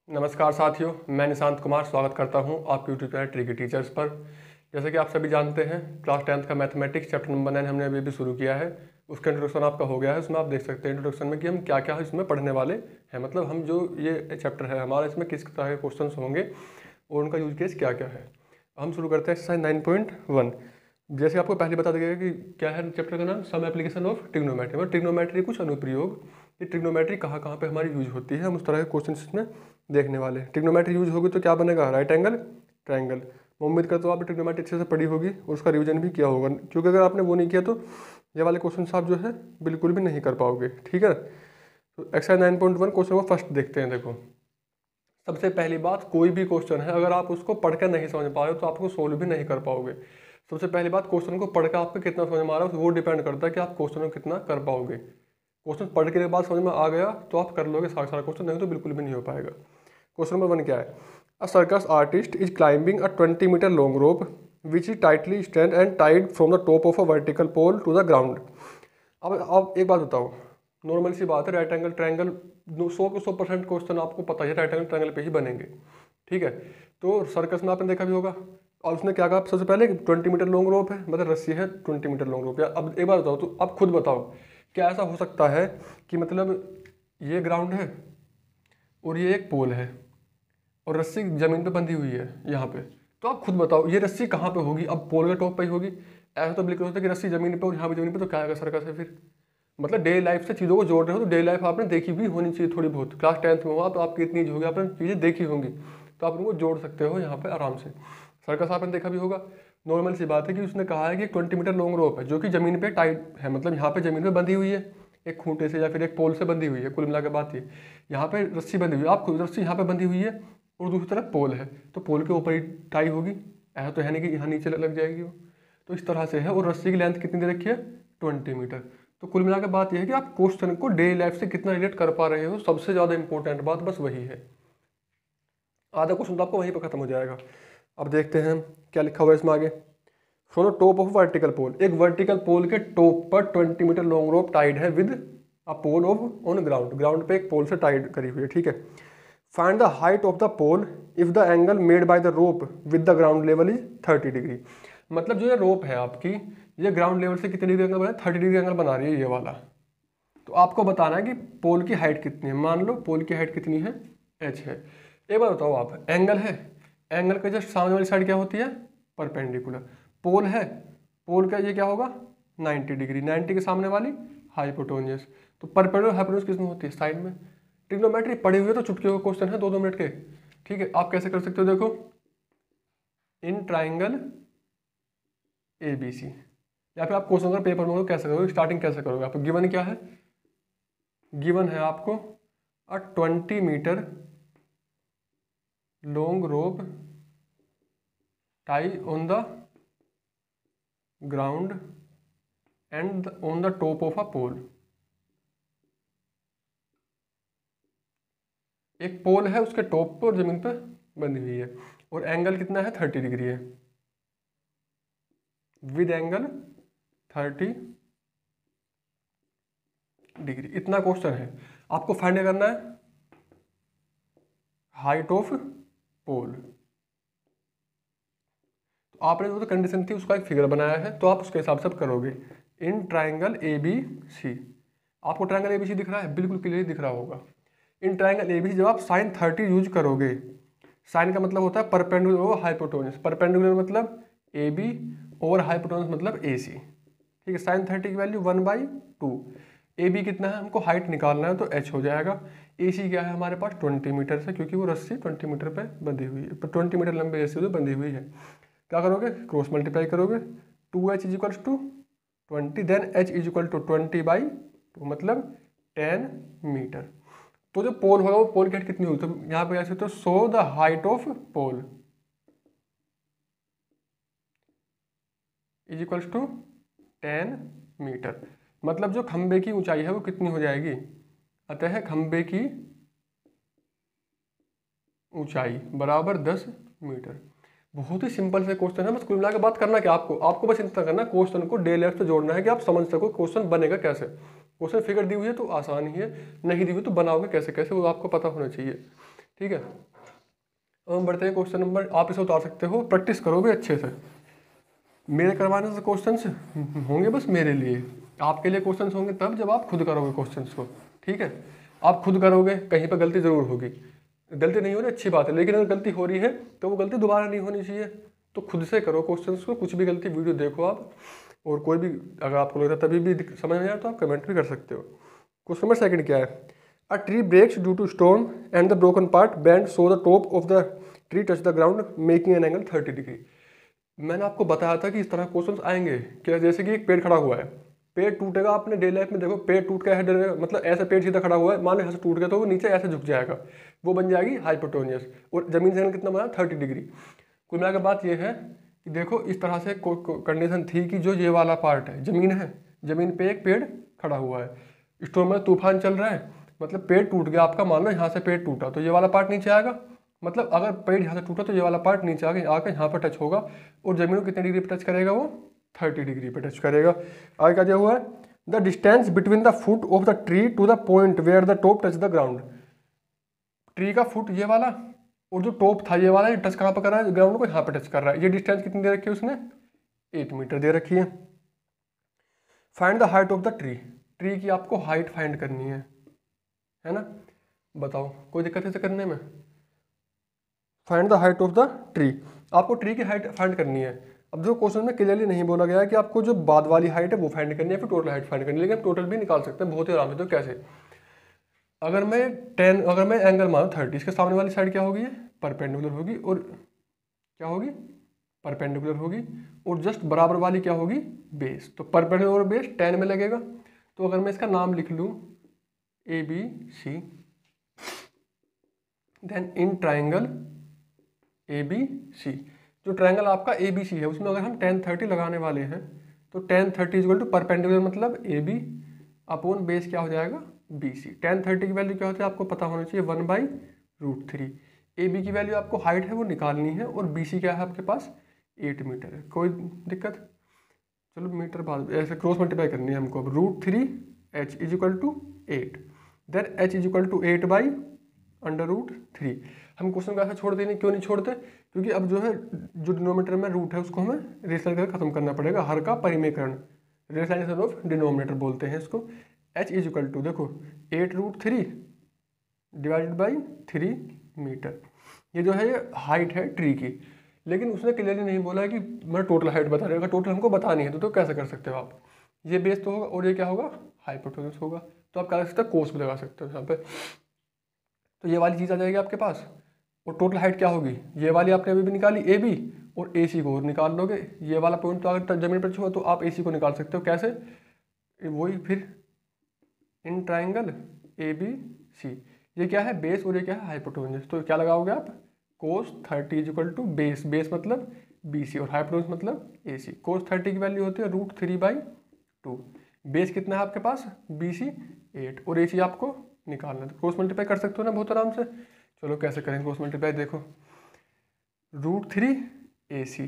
नमस्कार साथियों, मैं निशांत कुमार स्वागत करता हूं आपके यूट्यूब चैनल ट्रिकी टीचर्स पर। जैसे कि आप सभी जानते हैं, क्लास 10th का मैथमेटिक्स चैप्टर नंबर 9 हमने अभी शुरू किया है। उसका इंट्रोडक्शन आपका हो गया है। उसमें आप देख सकते हैं इंट्रोडक्शन में कि हम क्या क्या है इसमें पढ़ने वाले हैं। मतलब हम जो ये चैप्टर है हमारा, इसमें किस तरह के क्वेश्चन होंगे और उनका यूज केस क्या क्या है। हम शुरू करते हैं एक्सरसाइज 9.1। जैसे आपको पहले बता देगा कि क्या है चैप्टर का नाम, सम एप्लीकेशन ऑफ ट्रिग्नोमेट्री। मतलब ट्रिग्नोमेट्री कुछ अनुप्रयोग, ये ट्रिग्नोमेट्री कहाँ कहाँ पे हमारी यूज होती है, हम उस तरह के क्वेश्चन इसमें देखने वाले हैं। ट्रिग्नोमेट्री यूज होगी तो क्या बनेगा, राइट एंगल ट्रायंगल। मैं उम्मीद करता हूँ आपने ट्रिग्नोमेट्री अच्छे से पढ़ी होगी और उसका रिवीजन भी किया होगा, क्योंकि अगर आपने वो नहीं किया तो ये वाले क्वेश्चन आप जो है बिल्कुल भी नहीं कर पाओगे। ठीक है, तो एक्सरसाइज 9.1 क्वेश्चन को फर्स्ट देखते हैं। देखो, सबसे पहली बात, कोई भी क्वेश्चन है अगर आप उसको पढ़कर नहीं समझ पा रहे हो तो आपको सोल्व भी नहीं कर पाओगे। सबसे पहली बात, क्वेश्चन को पढ़कर आपको कितना समझ में आ रहा है वो डिपेंड करता है कि आप क्वेश्चन को कितना कर पाओगे। क्वेश्चन पढ़ के बाद समझ में आ गया तो आप कर लोगे सारा क्वेश्चन, नहीं तो बिल्कुल भी नहीं हो पाएगा। क्वेश्चन नंबर 1 क्या है, a circus artist is climbing a 20 metre long rope which is tightly stretched and tied from the top of a vertical pole to the ground. अब एक बात बताओ, नॉर्मल सी बात है, राइट एंगल ट्रायंगल 100% क्वेश्चन आपको पता है राइट एंगल ट्रायंगल पे ही बनेंगे। ठीक है, तो सर्कस में आपने देखा भी होगा। और उसने क्या कहा सबसे पहले, 20 मीटर लॉन्ग रोप है, मतलब रस्सी है 20 मीटर लॉन्ग रोप। या अब एक बार बताओ, तो अब खुद बताओ, क्या ऐसा हो सकता है कि मतलब ये ग्राउंड है और ये एक पोल है और रस्सी जमीन पे बंधी हुई है यहाँ पे, तो आप खुद बताओ ये रस्सी कहाँ पे होगी। अब पोल के टॉप पे ही होगी। ऐसा तो बिल्कुल होता है कि रस्सी जमीन पे और यहाँ पे जमीन पे, तो क्या आएगा सर्कस है फिर। मतलब डेली लाइफ से चीज़ों को जोड़ रहे हो तो डेली लाइफ आपने देखी भी होनी चाहिए थोड़ी बहुत। क्लास 10th में हुआ तो आपकी इतनी एज होगी, आपने चीज़ें देखी होंगी, तो आप उनको जोड़ सकते हो यहाँ पे आराम से। सर्कस आपने देखा भी होगा। नॉर्मल सी बात है कि उसने कहा है कि 20 मीटर लॉन्ग रोप है जो कि ज़मीन पे टाइट है, मतलब यहाँ पे ज़मीन पे बंधी हुई है एक खूंटे से या फिर एक पोल से बंधी हुई है। कुल मिला के बात ये, यहाँ पे रस्सी बंधी हुई है, आप रस्सी यहाँ पे बंधी हुई है और दूसरी तरफ पोल है, तो पोल के ऊपर ही टाई होगी। ऐसा तो है नहीं कि यहाँ नीचे लग जाएगी वो। तो इस तरह से है। और रस्सी की लेंथ कितनी दे रखी है, 20 मीटर। तो कुल मिलाकर बात यह है कि आप क्वेश्चन को डेली लाइफ से कितना रिलेट कर पा रहे हो, सबसे ज़्यादा इंपॉर्टेंट बात बस वही है। आधा क्वेश्चन तो आपको वहीं पर खत्म हो जाएगा। अब देखते हैं क्या लिखा हुआ है इसमें आगे। From the top of vertical pole, एक वर्टिकल पोल के टॉप पर 20 मीटर लॉन्ग रोप टाइड है with a pole of on ground. Ground पे एक पोल से टाइड करी हुई है। ठीक है, find the height of the pole if the angle made by the rope with the ground level is 30 degree. मतलब जो ये रोप है आपकी, ये ग्राउंड लेवल से कितने डिग्री एंगल बना है, 30 डिग्री एंगल बना रही है ये वाला। तो आपको बताना है कि पोल की हाइट कितनी है। मान लो पोल की हाइट कितनी है, h है। एक बार बताओ, आप एंगल है, एंगल के जस्ट सामने वाली साइड क्या होती है, परपेंडिकुलर। पोल है, पोल का ये क्या होगा, 90 डिग्री। 90 के सामने वाली हाइपोटेन्यूज। तो परपेंडिकुलर हाइपोटेन्यूज किसमें होती है, साइड में। ट्रिग्नोमेट्री पढ़े हुए तो चुटकी का क्वेश्चन है 2-2 मिनट के। ठीक है, आप कैसे कर सकते हो, देखो, इन ट्राइंगल ABC, या फिर आप क्वेश्चन अगर पेपर में कैसे करोगे, स्टार्टिंग कैसे करोगे। आपको गिवन क्या है, गिवन है आपको a 20 metre long rope tie on the ground and on the top of a pole. एक पोल है, उसके टॉप पर जमीन पर बंधी हुई है और एंगल कितना है, 30 डिग्री है, विद एंगल 30 डिग्री। इतना क्वेश्चन है, आपको फाइंड करना है हाइट ऑफ पोल। तो आपने जो कंडीशन थी उसका एक फिगर बनाया है, तो आप उसके हिसाब से करोगे। इन ट्राइंगल ABC, आपको ट्राइंगल ABC दिख रहा है, बिल्कुल क्लियर दिख रहा होगा। इन ट्राइंगल ABC जब आप साइन 30 यूज करोगे, साइन का मतलब होता है परपेंडिकुलर और हाइपोटेन्यूज। परपेंडिकुलर मतलब AB और हाइपोटेन्यूज मतलब AC। ठीक है, साइन 30 की वैल्यू 1/2। AB कितना है, हमको हाइट निकालना है तो h हो जाएगा। AC क्या है हमारे पास, 20 मीटर से, क्योंकि वो रस्सी 20 मीटर पे बंधी हुई है, 20 मीटर लंबी रस्सी तो बंधी हुई है। क्या करोगे, क्रॉस मल्टीप्लाई करोगे, 2h is 20, then h is 20/2 मतलब 10 मीटर। तो जो पोल होगा वो पोल की हाइट कितनी होगी, तो यहाँ पे ऐसे तो show the height of pole is equals to 10 metre. मतलब जो खंबे की ऊंचाई है वो कितनी हो जाएगी, अतः खंबे की ऊंचाई बराबर 10 मीटर। बहुत ही सिंपल से क्वेश्चन है। बस कुल मिलाकर बात करना क्या, आपको बस इतना करना, क्वेश्चन को डे लेफ्ट से जोड़ना है कि आप समझ सको क्वेश्चन बनेगा कैसे। क्वेश्चन फिगर दी हुई है तो आसान ही है, नहीं दी हुई तो बनाओगे कैसे कैसे, वो आपको पता होना चाहिए। ठीक है। अब हम बढ़ते हैं क्वेश्चन नंबर, आप इसे उतार सकते हो, प्रैक्टिस करोगे अच्छे से। मेरे करवाने से क्वेश्चंस होंगे बस मेरे लिए, आपके लिए क्वेश्चंस होंगे तब जब आप खुद करोगे क्वेश्चंस को, ठीक है। आप खुद करोगे, कहीं पर गलती ज़रूर होगी, गलती नहीं हो रही अच्छी बात है, लेकिन अगर गलती हो रही है तो वो गलती दोबारा नहीं होनी चाहिए। तो खुद से करो क्वेश्चंस को, कुछ भी गलती वीडियो देखो आप, और कोई भी अगर आपको लग रहा है तभी भी समझ में आए तो आप कमेंट भी कर सकते हो। क्वेश्चन नंबर सेकंड क्या है, a tree breaks due to storm and the broken part bend so the top of the tree touch the ground making an angle 30 degree. मैंने आपको बताया था कि इस तरह क्वेश्चंस आएंगे कि जैसे कि एक पेड़ खड़ा हुआ है, पेड़ टूटेगा, आपने डेली लाइफ में देखो पेड़ टूट के है, मतलब ऐसे पेड़ सीधा खड़ा हुआ है, मान लो यहाँ से टूट गया तो वो नीचे ऐसे झुक जाएगा, वो बन जाएगी हाइपोटेन्यूज, और जमीन से एंगल कितना बना 30 डिग्री। कुल मिलाकर बात ये है कि देखो इस तरह से कंडीशन थी कि जो ये वाला पार्ट है, जमीन है, जमीन पे एक पेड़ खड़ा हुआ है, स्टॉर्म में तूफान चल रहा है, मतलब पेड़ टूट गया आपका, मान लो यहाँ से पेड़ टूटा तो ये वाला पार्ट नीचे आएगा, मतलब अगर पेड़ यहाँ से टूटा तो ये वाला पार्ट नीचे आके यहाँ पर टच होगा, और जमीन को कितने डिग्री पर टच करेगा, वो 30 डिग्री पर टच करेगा। आगे क्या दिया हुआ है, the distance between the foot of the tree to the point where the top touch the ground. Tree का फुट ये वाला, और जो टॉप था ये वाला, ये टच कहाँ पर कर रहा है, ग्राउंड को यहाँ पर टच कर रहा है। ये डिस्टेंस कितनी दे रखी है उसने, 8 मीटर दे रखी है। Find the height of the tree, tree की आपको हाइट फाइंड करनी है ना, बताओ कोई दिक्कत है इसे करने में। Find the height of the tree, आपको ट्री की हाइट फाइंड करनी है। अब जो क्वेश्चन में क्लियरली नहीं बोला गया है कि आपको जो बाद वाली हाइट है वो फाइंड करनी है, फिर टोटल हाइट फाइंड करनी है, लेकिन हम टोटल भी निकाल सकते हैं बहुत ही आराम से। तो कैसे, अगर मैं एंगल मानूँ 30, इसके सामने वाली साइड क्या होगी, परपेंडिकुलर होगी, और क्या होगी, परपेंडिकुलर होगी, और जस्ट बराबर वाली क्या होगी, बेस। तो परपेंडिकुलर और बेस 10 में लगेगा। तो अगर मैं इसका नाम लिख लूँ ABC, then in triangle ABC, जो ट्रायंगल आपका ABC है उसमें अगर हम tan 30 लगाने वाले हैं तो tan 30 इक्वल टू परपेंडिकुलर मतलब AB अपॉन बेस क्या हो जाएगा, BC। tan 30 की वैल्यू क्या होती है आपको पता होना चाहिए, 1/√3। AB की वैल्यू आपको हाइट है वो निकालनी है, और BC क्या है आपके पास 8 मीटर है। कोई दिक्कत, चलो मीटर बाद ऐसे क्रॉस मल्टीप्लाई करनी है हमको। अब √3h is equal to 8, then h is equal to 8/√3। हम क्वेश्चन को ऐसा छोड़ देंगे, क्यों नहीं छोड़ते, क्योंकि अब जो है जो डिनोमिनेटर में रूट है उसको हमें रेशनल करके खत्म करना पड़ेगा, हर का परिमेयकरण, रेशनलाइजेशन ऑफ डिनोमिनेटर बोलते हैं इसको। h इज इक्वल टू देखो 8√3 डिवाइडेड बाई 3 मीटर। ये जो है ये हाइट है ट्री की, लेकिन उसने क्लियरली नहीं बोला है कि मैं टोटल हाइट बता रहा हूँ। अगर टोटल हमको बतानी है तो कैसे कर सकते हो आप, ये बेस तो होगा और ये क्या होगा, हाइपोटेन्यूज होगा। तो आप क्या कर सकते हो, कोस भी लगा सकते हो यहाँ पे। तो ये वाली चीज़ आ जाएगी आपके पास, और टोटल हाइट क्या होगी, ये वाली आपने अभी भी निकाली AB, और AC को और निकाल लोगे। ये वाला पॉइंट तो अगर जमीन पर छुआ तो आप AC को निकाल सकते हो, कैसे, वही फिर इन ट्राइंगल ABC। ये क्या है, बेस, और ये क्या है, हाइपोटेन्यूज। तो क्या लगाओगे आप, cos 30 is equal to base, base मतलब BC और हाइपोटेन्यूज मतलब AC। cos 30 की वैल्यू होती है √3/2, बेस कितना है आपके पास BC 8, और AC आपको निकालना है। तो क्रॉस मल्टीप्लाई कर सकते हो ना बहुत आराम से। चलो कैसे करेंगे क्रॉस मल्टीप्लाई, देखो √3 AC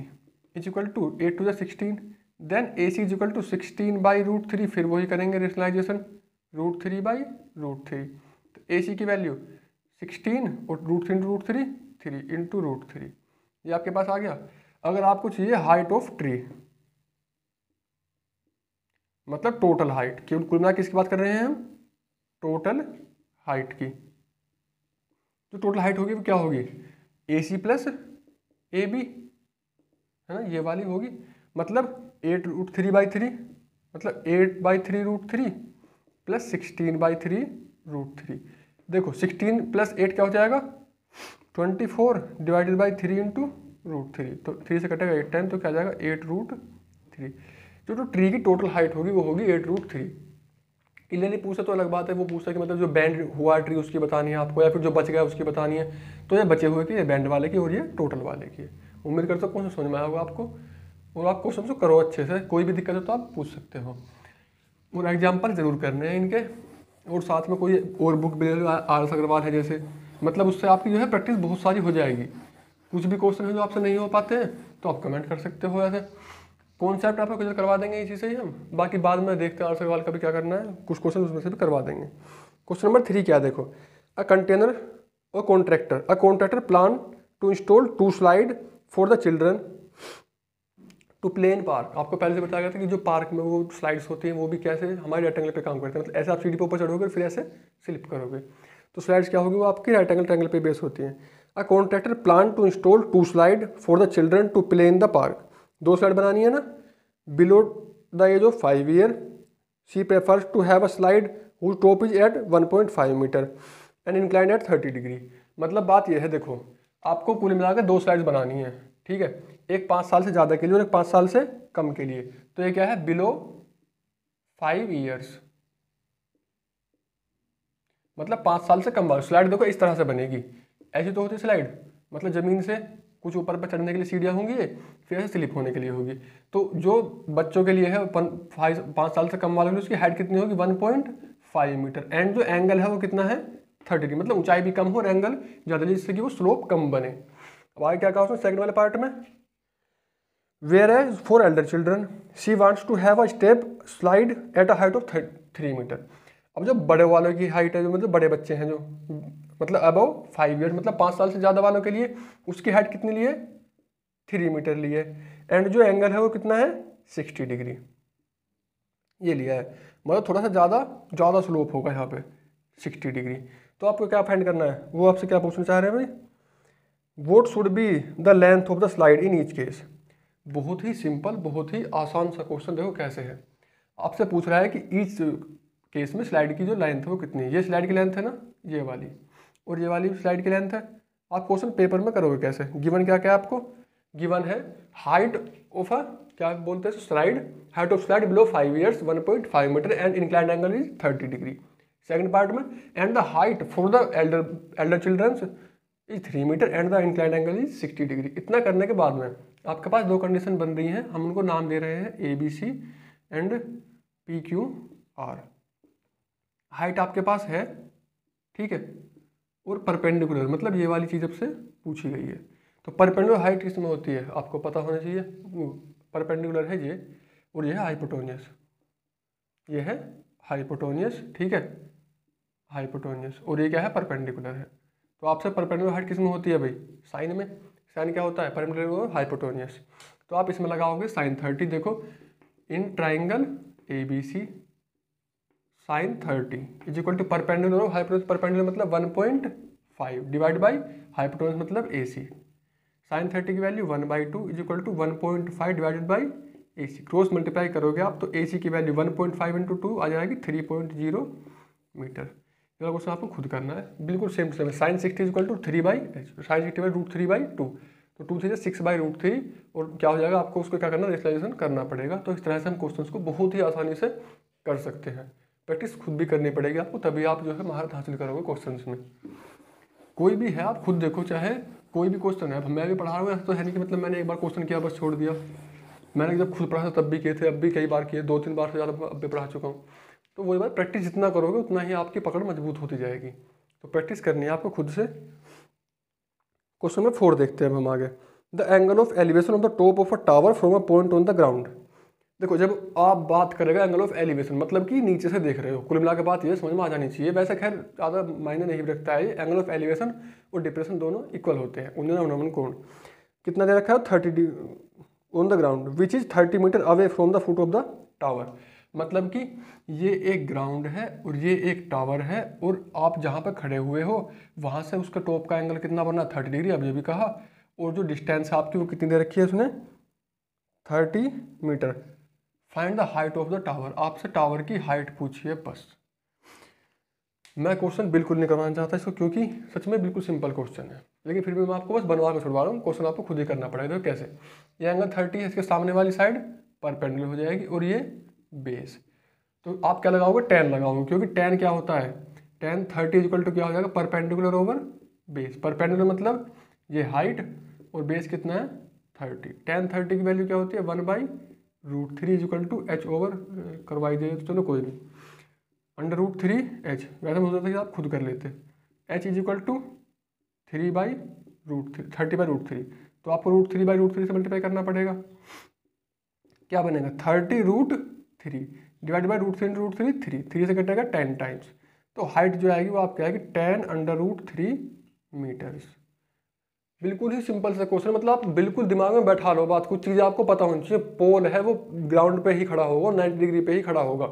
is equal to 8 to the 16, then AC is equal to 16/√3, फिर वही करेंगे रेशनलाइजेशन √3/√3। तो AC की वैल्यू 16 और √3 3 इंटू √3, ये आपके पास आ गया। अगर आपको चाहिए हाइट ऑफ ट्री, मतलब टोटल हाइट, केवल कुल मिला किसकी बात कर रहे हैं हम, टोटल हाइट की। जो टोटल हाइट होगी वो क्या होगी, AC प्लस AB, है ना, ये वाली होगी, मतलब 8√3/3, मतलब 8/3√3 प्लस 16/3√3। देखो 16 प्लस 8 क्या हो जाएगा, 24 डिवाइडेड बाई 3 इंटू √3, तो 3 से कटेगा 8 टाइम, तो क्या जाएगा 8√3। जो ट्री की टोटल हाइट होगी वो होगी 8√3। क्लियरली पूछा तो अलग बात है, वो पूछता है कि मतलब जो बैंड हुआ ट्री उसकी बतानी है आपको, या फिर जो बच गया उसकी बतानी है। तो ये बचे हुए की, ये बैंड वाले की और ये टोटल वाले की है। उम्मीद करता हूँ समझ में आया होगा आपको, और आप क्वेश्चन को करो अच्छे से, कोई भी दिक्कत हो तो आप पूछ सकते हो, और एग्जाम्पल जरूर करने हैं इनके। और साथ में कोई और बुक भी RS अग्रवाल है जैसे, मतलब उससे आपकी जो है प्रैक्टिस बहुत सारी हो जाएगी। कुछ भी क्वेश्चन है जो आपसे नहीं हो पाते हैं तो आप कमेंट कर सकते हो। ऐसे कॉन्सेप्ट आपको क्लियर करवा देंगे इसी से ही हम, बाकी बाद में देखते हैं RS अग्रवाल का भी क्या करना है, कुछ क्वेश्चन उसमें से भी करवा देंगे। क्वेश्चन नंबर 3 क्या देखो, अ कंटेनर और contractor, a contractor plan to install 2 slide for the children to play in park. आपको पहले से बताया गया था कि जो पार्क में वो स्लाइड्स होती हैं वो भी कैसे हमारे राइट एंगल पे काम करते हैं, मतलब ऐसे आप सीढ़ी पे ऊपर चढ़ोगे फिर ऐसे स्लिप करोगे, तो स्लाइड्स क्या होगी वो आपकी राइट एंगल ट्रायंगल पे बेस होती हैं। A contractor plan to install 2 slide for the children to play in the park. 2 slide बनानी है ना। Below the age of 5 year she prefers to have a slide whose top is at 1.5 metre and inclined at 30 degree. मतलब बात यह है, देखो आपको कुल मिलाकर 2 स्लाइड्स बनानी है, ठीक है, एक 5 साल से ज़्यादा के लिए और एक 5 साल से कम के लिए। तो ये क्या है, बिलो 5 ईयर्स, मतलब 5 साल से कम वाली स्लाइड देखो इस तरह से बनेगी। ऐसी तो होती स्लाइड, मतलब ज़मीन से कुछ ऊपर पर चढ़ने के लिए सीढ़ियाँ होंगी, फिर ऐसे स्लिप होने के लिए होगी। तो जो बच्चों के लिए है 5 साल से कम वाले के लिए उसकी हाइट कितनी होगी 1.5 मीटर एंड जो एंगल है वो कितना है 30 डिग्री, मतलब ऊंचाई भी कम हो और एंगल ज़्यादा, जिससे कि वो स्लोप कम बने। अब आगे क्या कहा उसमें सेकंड वाले पार्ट में, whereas for elder children she wants to have a step slide at a height of 3 metre. अब जो बड़े वालों की हाइट है, जो मतलब बड़े बच्चे हैं जो मतलब अबव 5 ईयर्स, मतलब 5 साल से ज़्यादा वालों के लिए उसकी हाइट कितनी ली है 3 मीटर ली है एंड जो एंगल है वो कितना है 60 डिग्री ये लिया है, मतलब थोड़ा सा ज़्यादा स्लोप होगा यहाँ पे 60 डिग्री। तो आपको क्या फाइंड करना है, वो आपसे क्या पूछना चाह रहे हैं भाई, what should be the length of the slide in each case. बहुत ही सिंपल, बहुत ही आसान सा क्वेश्चन, देखो कैसे है। आपसे पूछ रहा है कि ईच केस में स्लाइड की जो लेंथ है वो कितनी है। ये स्लाइड की लेंथ है ना ये वाली, और ये वाली स्लाइड की लेंथ है। आप क्वेश्चन पेपर में करोगे कैसे, गिवन क्या क्या है आपको, गिवन है हाइट ऑफ अ क्या बोलते हैं slide, height of slide below 5 years 1.5 metre and inclined angle is 30 degree. Second part में and the height for the elder childrens is 3 metre and the inclined angle is 60 degree. इतना करने के बाद में आपके पास 2 कंडीशन बन रही हैं, हम उनको नाम दे रहे हैं ABC एंड PQR। हाइट आपके पास है, ठीक है, और परपेंडिकुलर मतलब ये वाली चीज़ आपसे पूछी गई है। तो परपेंडिकुलर हाइट किस में होती है आपको पता होना चाहिए, परपेंडिकुलर है ये और ये है हाइपोटेन्यूस, ये है हाइपोटेन्यूस, ठीक है, हाइपोटेन्यूस, और ये क्या है परपेंडिकुलर है। तो आपसे परपेंडिकुलर हाइट किस में होती है भाई, साइन में। साइन क्या होता है परपेंडिकुलर और हाइपोटेन्यूस। तो आप इसमें लगाओगे साइन 30। देखो in triangle ABC sine 30 is equal to perpendicular और हाइपोटेन्यूस, परपेंडिकुलर मतलब 1.5 डिवाइड बाई हाइपोटेन्यूस मतलब AC। साइन 30 की value 1/2 is equal to 1.5 divided by AC। Cross multiply करोगे आप तो AC की वैल्यू 1.5 इंटू 2 आ जाएगी 3.0 मीटर। ये क्वेश्चन आपको खुद करना है, बिल्कुल same to same. Sine 60 is equal to 3/h, sine 60 by √3/2, तो 2 से 6/√3, और क्या हो जाएगा आपको उसको क्या करना रेशनलाइजेशन करना पड़ेगा। तो इस तरह से हम क्वेश्चन को बहुत ही आसानी से कर सकते हैं। प्रैक्टिस खुद भी करनी पड़ेगी आपको, तभी आप जो है महारत हासिल करोगे क्वेश्चंस में। कोई भी है आप खुद देखो, चाहे कोई भी क्वेश्चन है, मैं भी पढ़ा रहा हूँ, ऐसा तो है नहीं कि मतलब मैंने एक बार क्वेश्चन किया बस छोड़ दिया। मैंने जब खुद पढ़ा था तब भी किए थे, अब भी कई बार किए, 2-3 बार से ज़्यादा अब भी पढ़ा चुका हूँ। तो वही बात, प्रैक्टिस जितना करोगे उतना ही आपकी पकड़ मजबूत होती जाएगी। तो प्रैक्टिस करनी है आपको खुद से। क्वेश्चन नंबर 4 देखते हैं अब हम आगे। The angle of elevation of the top of a tower from a point on the ground. देखो जब आप बात करेगा एंगल ऑफ एलिवेशन मतलब कि नीचे से देख रहे हो, कुल मिला के बात ये समझ में आ जानी चाहिए। वैसे खैर ज़्यादा मायने नहीं रखता है, एंगल ऑफ एलिवेशन और डिप्रेशन दोनों इक्वल होते हैं। उन्होंने कोण कितना दे रखा है 30 on the ground which is 30 metre away from the foot of the tower. मतलब कि ये एक ग्राउंड है और ये एक टावर है, और आप जहाँ पर खड़े हुए हो वहाँ से उसका टॉप का एंगल कितना बनना 30 डिग्री, अब ये भी कहा। और जो डिस्टेंस है आपकी वो कितनी दे रखी है उसने 30 metre. Find the height of the tower, आपसे टावर की हाइट पूछिए बस। मैं क्वेश्चन बिल्कुल नहीं करवाना चाहता इसको, क्योंकि सच में बिल्कुल सिंपल क्वेश्चन है, लेकिन फिर भी मैं आपको बस बनवा कर छुड़वा रहा हूँ। क्वेश्चन आपको खुद ही करना पड़ेगा। तो कैसे, ये एंगल 30 है, इसके सामने वाली साइड परपेंडिकुलर हो जाएगी और ये बेस। तो आप क्या लगाओगे tan लगाओगे, क्योंकि tan क्या होता है, tan 30 इक्वल टू क्या हो जाएगा परपेंडिकुलर ओवर बेस। परपेंडिकुलर मतलब ये हाइट और बेस कितना है 30। tan 30 की वैल्यू क्या होती है 1/√3 इक्वल टू h ओवर करवाई जाए तो चलो कोई नहीं, √3h। वैसे मुझे लगता है कि आप खुद कर लेते, h इज इक्वल टू 30/√3। तो आपको √3/√3 से मल्टीप्लाई करना पड़ेगा, क्या बनेगा 30√3 डिवाइड बाई √3 3 से कटेगा 10 टाइम्स। तो हाइट जो आएगी वो आपकी आएगी tan √3 मीटर्स। बिल्कुल ही सिंपल सा क्वेश्चन, मतलब आप बिल्कुल दिमाग में बैठा लो बात, कुछ चीज़ें आपको पता होनी चाहिए। पोल है वो ग्राउंड पे ही खड़ा होगा, 90 डिग्री पे ही खड़ा होगा।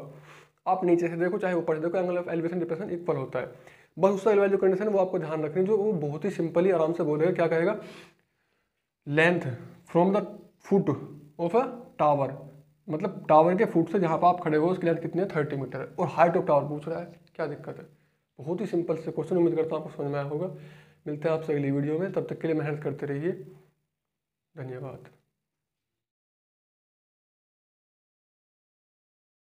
आप नीचे से देखो चाहे ऊपर से देखो, angle of elevation depression equal होता है। बस उसका जो कंडीशन है वो आपको ध्यान रखनी, जो वो बहुत ही सिंपली आराम से बोलेगा। क्या कहेगा? Length from the foot of a tower, मतलब टावर के फुट से जहाँ पर आप खड़े हो उसकी लेंथ कितनी है? 30 मीटर है। और हाइट ऑफ टावर पूछ रहा है, क्या दिक्कत है? बहुत ही सिंपल से क्वेश्चन, उम्मीद करता हूँ आपको समझ में आया होगा। मिलते हैं आपसे अगली वीडियो में, तब तक के लिए मेहनत करते रहिए। धन्यवाद।